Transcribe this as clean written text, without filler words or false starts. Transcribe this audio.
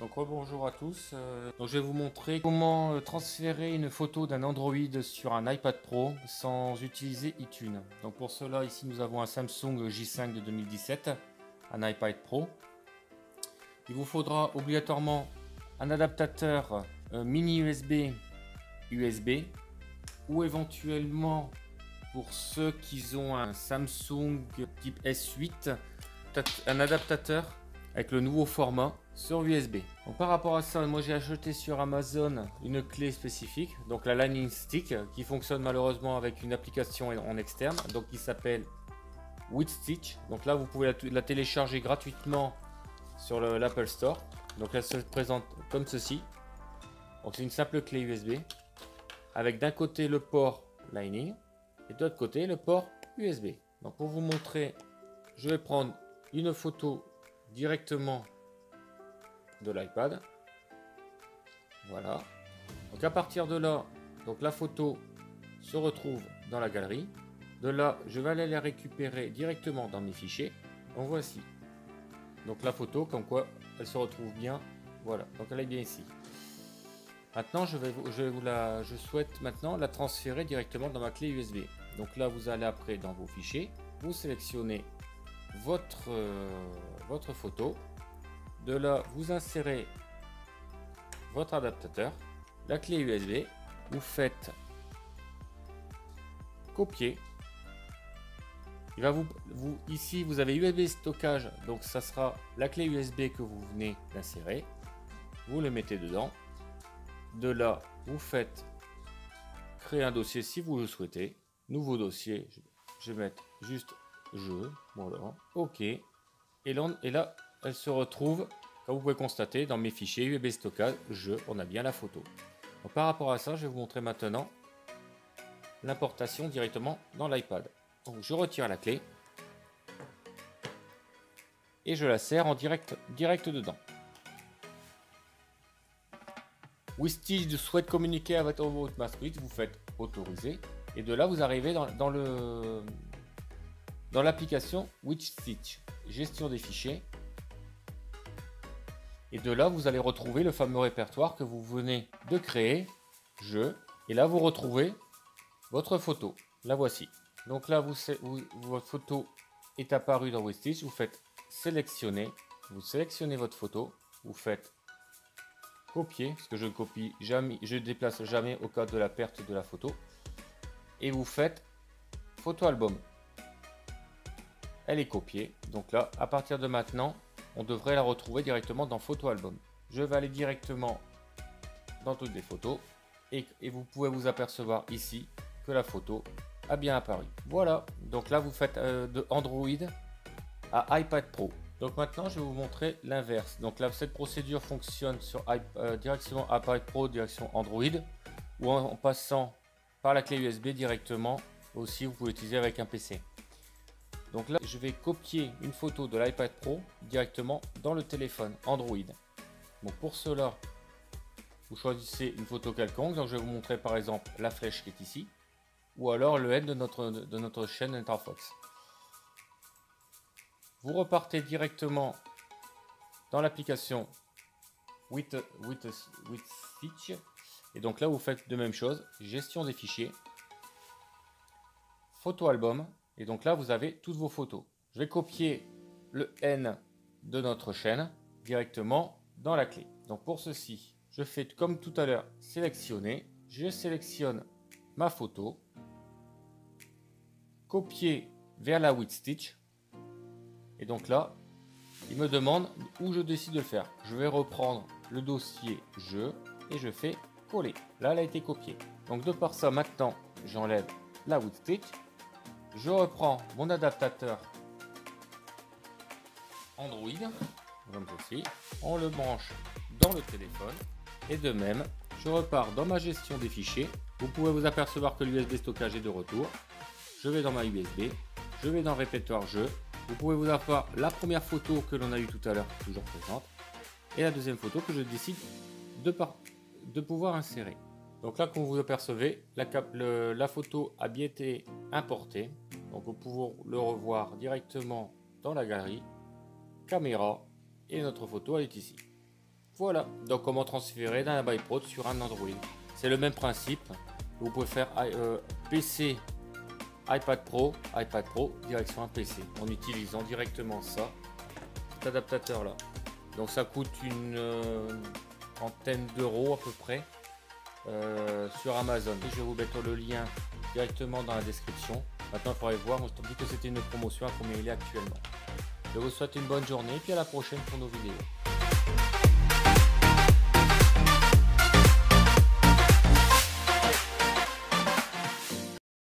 Donc rebonjour à tous. Donc je vais vous montrer comment transférer une photo d'un Android sur un iPad Pro sans utiliser iTunes. Donc pour cela, ici nous avons un Samsung J5 de 2017, un iPad Pro. Il vous faudra obligatoirement un adaptateur mini USB USB ou éventuellement pour ceux qui ont un Samsung type S8, un adaptateur avec le nouveau format sur USB. Donc par rapport à ça, moi j'ai acheté sur Amazon une clé spécifique, donc la Lightning Stick, qui fonctionne malheureusement avec une application en externe, donc qui s'appelle WithStitch. Donc là vous pouvez la télécharger gratuitement sur l'Apple Store. Donc elle se présente comme ceci. Donc c'est une simple clé USB avec d'un côté le port Lightning et de l'autre côté le port USB. Donc pour vous montrer, je vais prendre une photo directement de l'iPad. Voilà. Donc à partir de là, donc la photo se retrouve dans la galerie. De là, je vais aller la récupérer directement dans mes fichiers. Donc voici. Donc la photo, comme quoi elle se retrouve bien. Voilà. Donc elle est bien ici. Maintenant, je souhaite maintenant la transférer directement dans ma clé USB. Donc là, vous allez après dans vos fichiers, vous sélectionnez votre photo. De là, vous insérez votre adaptateur, la clé USB, vous faites copier. Il va ici, vous avez USB stockage, donc ça sera la clé USB que vous venez d'insérer. Vous le mettez dedans. De là, vous faites créer un dossier si vous le souhaitez. Nouveau dossier, je vais mettre juste jeu, voilà, ok. Et là, elle se retrouve, comme vous pouvez constater, dans mes fichiers USB stockage, on a bien la photo. Donc, par rapport à ça, je vais vous montrer maintenant l'importation directement dans l'iPad. Donc je retire la clé et je la sers en direct dedans. WithStitch souhaite communiquer avec votre masque, vous faites autoriser et de là vous arrivez dans l'application WithStitch, gestion des fichiers. Et de là, vous allez retrouver le fameux répertoire que vous venez de créer, jeu. Et là, vous retrouvez votre photo. La voici. Donc là, votre photo est apparue dans WithStitch. Vous faites sélectionner. Vous sélectionnez votre photo. Vous faites copier, parce que je ne copie jamais, je ne déplace jamais au cas de la perte de la photo. Et vous faites photo album. Elle est copiée. Donc là, à partir de maintenant, on devrait la retrouver directement dans photo album. Je vais aller directement dans toutes les photos et vous pouvez vous apercevoir ici que la photo a bien apparu. Voilà, donc là vous faites de Android à iPad Pro. Donc maintenant je vais vous montrer l'inverse. Donc là cette procédure fonctionne sur direction iPad Pro, direction Android, ou en passant par la clé USB directement. Aussi vous pouvez utiliser avec un PC. Donc là, je vais copier une photo de l'iPad Pro directement dans le téléphone Android. Donc pour cela, vous choisissez une photo quelconque. Donc je vais vous montrer par exemple la flèche qui est ici, ou alors le N de notre chaîne Interfox. Vous repartez directement dans l'application WithStitch. Et donc là, vous faites de même chose, gestion des fichiers, photo album. Et donc là, vous avez toutes vos photos. Je vais copier le N de notre chaîne directement dans la clé. Donc pour ceci, je fais comme tout à l'heure, sélectionner. Je sélectionne ma photo. Copier vers la WithStitch. Et donc là, il me demande où je décide de le faire. Je vais reprendre le dossier jeu et je fais coller. Là, elle a été copiée. Donc de par ça, maintenant, j'enlève la WithStitch. Je reprends mon adaptateur Android, comme ceci, on le branche dans le téléphone et de même, je repars dans ma gestion des fichiers. Vous pouvez vous apercevoir que l'USB stockage est de retour. Je vais dans ma USB, je vais dans répertoire jeu. Vous pouvez vous avoir la première photo que l'on a eue tout à l'heure, toujours présente, et la deuxième photo que je décide de pouvoir insérer. Donc là, comme vous apercevez, la photo a bien été importée. Donc vous pouvez le revoir directement dans la galerie, caméra, et notre photo elle est ici. Voilà, donc comment transférer d'un iPod sur un Android. C'est le même principe. Vous pouvez faire PC, iPad Pro direction un PC en utilisant directement ça, cet adaptateur là. Donc ça coûte une trentaine d'euros à peu près sur Amazon. Et je vais vous mettre le lien directement dans la description. Maintenant il faudrait voir, moi je te dis que c'était une promotion à combien il est actuellement. Je vous souhaite une bonne journée et puis à la prochaine pour nos vidéos.